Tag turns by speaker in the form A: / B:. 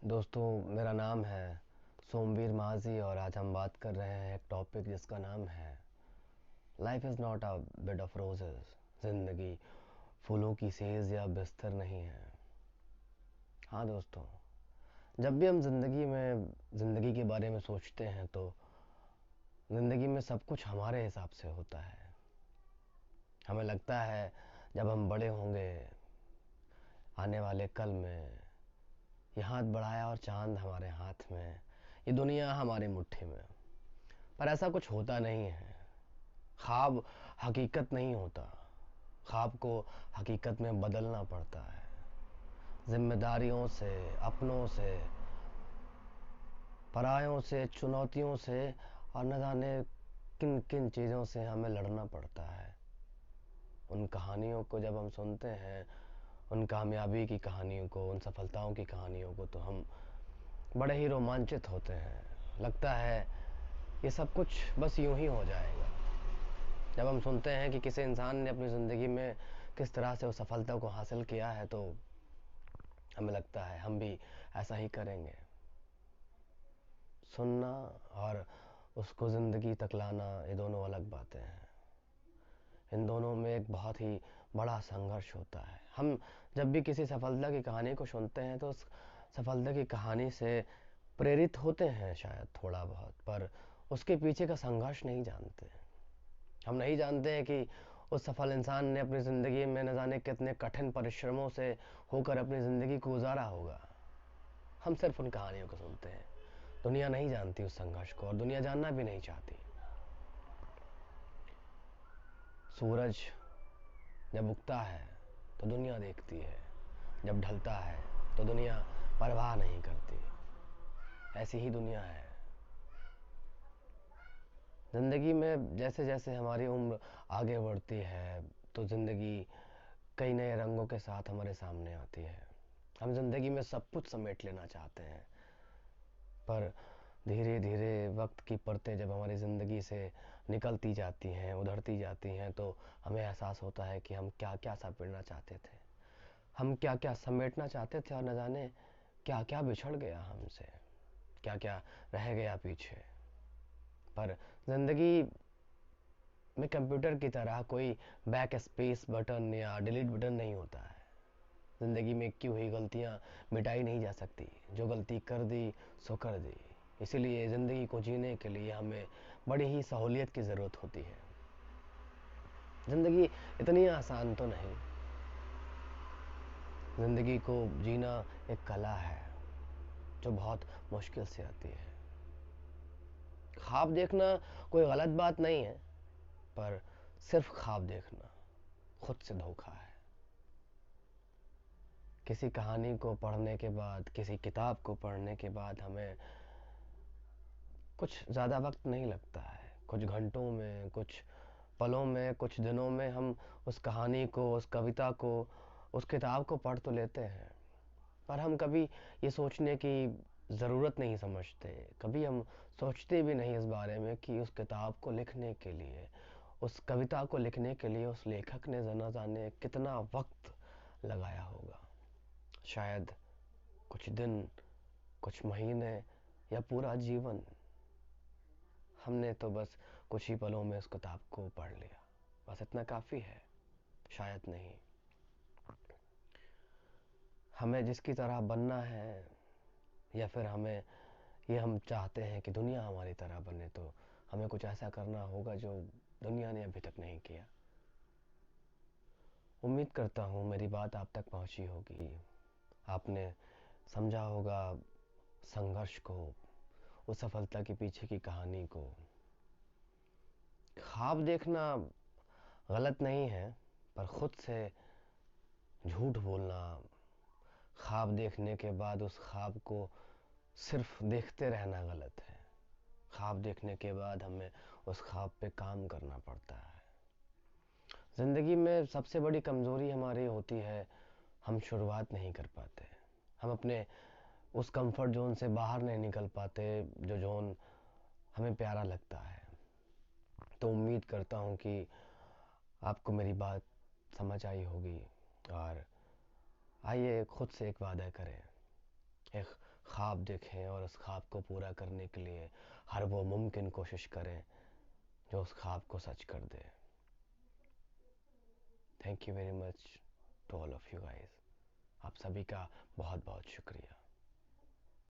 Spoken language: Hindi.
A: दोस्तों, मेरा नाम है सोमवीर माझी और आज हम बात कर रहे हैं एक टॉपिक जिसका नाम है life is not a bed of roses. ज़िंदगी फूलों की सेज या बिस्तर नहीं है। हाँ दोस्तों, जब भी हम ज़िंदगी के बारे में सोचते हैं तो ज़िंदगी में सब कुछ हमारे हिसाब से होता है। हमें लगता है जब हम बड़े होंगे आने वाले कल में, ये हाथ बढ़ाया और चांद हमारे हाथ में, ये दुनिया हमारी मुट्ठी में। पर ऐसा कुछ होता नहीं है। ख्वाब हकीकत नहीं होता। ख्वाब को हकीकत में बदलना पड़ता है, जिम्मेदारियों से, अपनों से, परायों से, चुनौतियों से और न जाने किन किन चीज़ों से हमें लड़ना पड़ता है। उन कहानियों को जब हम सुनते हैं, उन कामयाबी की कहानियों को, उन सफलताओं की कहानियों को, तो हम बड़े ही रोमांचित होते हैं। लगता है ये सब कुछ बस यूं ही हो जाएगा। जब हम सुनते हैं कि किसी इंसान ने अपनी ज़िंदगी में किस तरह से उस सफलता को हासिल किया है तो हमें लगता है हम भी ऐसा ही करेंगे। सुनना और उसको ज़िंदगी तक लाना, ये दोनों अलग बातें हैं। इन दोनों में एक बहुत ही बड़ा संघर्ष होता है। हम जब भी किसी सफलता की कहानी को सुनते हैं तो उस सफलता की कहानी से प्रेरित होते हैं शायद थोड़ा बहुत, पर उसके पीछे का संघर्ष नहीं जानते। हम नहीं जानते हैं कि उस सफल इंसान ने अपनी ज़िंदगी में न जाने कितने कठिन परिश्रमों से होकर अपनी ज़िंदगी को गुजारा होगा। हम सिर्फ उन कहानियों को सुनते हैं। दुनिया नहीं जानती उस संघर्ष को और दुनिया जानना भी नहीं चाहती। सूरज जब उगता है तो दुनिया देखती है, जब ढलता है तो दुनिया परवाह नहीं करती। ऐसी ही दुनिया है। ज़िंदगी में जैसे जैसे हमारी उम्र आगे बढ़ती है तो ज़िंदगी कई नए रंगों के साथ हमारे सामने आती है। हम ज़िंदगी में सब कुछ समेट लेना चाहते हैं, पर धीरे धीरे वक्त की परतें जब हमारी ज़िंदगी से निकलती जाती हैं, उधरती जाती हैं, तो हमें एहसास होता है कि हम क्या क्या समेटना चाहते थे, हम क्या क्या समेटना चाहते थे और न जाने क्या क्या बिछड़ गया हमसे, क्या क्या रह गया पीछे। पर ज़िंदगी में कंप्यूटर की तरह कोई बैक स्पेस बटन या डिलीट बटन नहीं होता है। ज़िंदगी में की हुई गलतियाँ मिटाई नहीं जा सकती। जो गलती कर दी सो कर दी। इसीलिए ज़िंदगी को जीने के लिए हमें बड़ी ही सहूलियत की ज़रूरत होती है। ज़िंदगी इतनी आसान तो नहीं। ज़िंदगी को जीना एक कला है जो बहुत मुश्किल से आती है। ख्वाब देखना कोई गलत बात नहीं है, पर सिर्फ ख्वाब देखना खुद से धोखा है। किसी कहानी को पढ़ने के बाद, किसी किताब को पढ़ने के बाद हमें कुछ ज़्यादा वक्त नहीं लगता है। कुछ घंटों में, कुछ पलों में, कुछ दिनों में हम उस कहानी को, उस कविता को, उस किताब को पढ़ तो लेते हैं, पर हम कभी ये सोचने की ज़रूरत नहीं समझते। कभी हम सोचते भी नहीं इस बारे में कि उस किताब को लिखने के लिए, उस कविता को लिखने के लिए उस लेखक ने न जाने कितना वक्त लगाया होगा। शायद कुछ दिन, कुछ महीने या पूरा जीवन। हमने तो बस कुछ ही पलों में उस किताब को पढ़ लिया, बस इतना काफ़ी है। शायद नहीं। हमें जिसकी तरह बनना है या फिर हम चाहते हैं कि दुनिया हमारी तरह बने, तो हमें कुछ ऐसा करना होगा जो दुनिया ने अभी तक नहीं किया। उम्मीद करता हूँ मेरी बात आप तक पहुँची होगी। आपने समझा होगा संघर्ष को, उस सफलता के पीछे की कहानी को। ख्वाब देखना गलत नहीं है, पर खुद से झूठ बोलना, ख्वाब देखने के बाद उस ख्वाब को सिर्फ देखते रहना गलत है। ख्वाब देखने के बाद हमें उस ख्वाब पे काम करना पड़ता है। ज़िंदगी में सबसे बड़ी कमज़ोरी हमारी होती है, हम शुरुआत नहीं कर पाते। हम अपने उस कंफर्ट जोन से बाहर नहीं निकल पाते, जो जोन हमें प्यारा लगता है। तो उम्मीद करता हूँ कि आपको मेरी बात समझ आई होगी और आइए खुद से एक वादा करें, एक ख्वाब देखें और उस ख्वाब को पूरा करने के लिए हर वो मुमकिन कोशिश करें जो उस ख्वाब को सच कर दे। Thank you very much to all of you guys. आप सभी का बहुत बहुत शुक्रिया।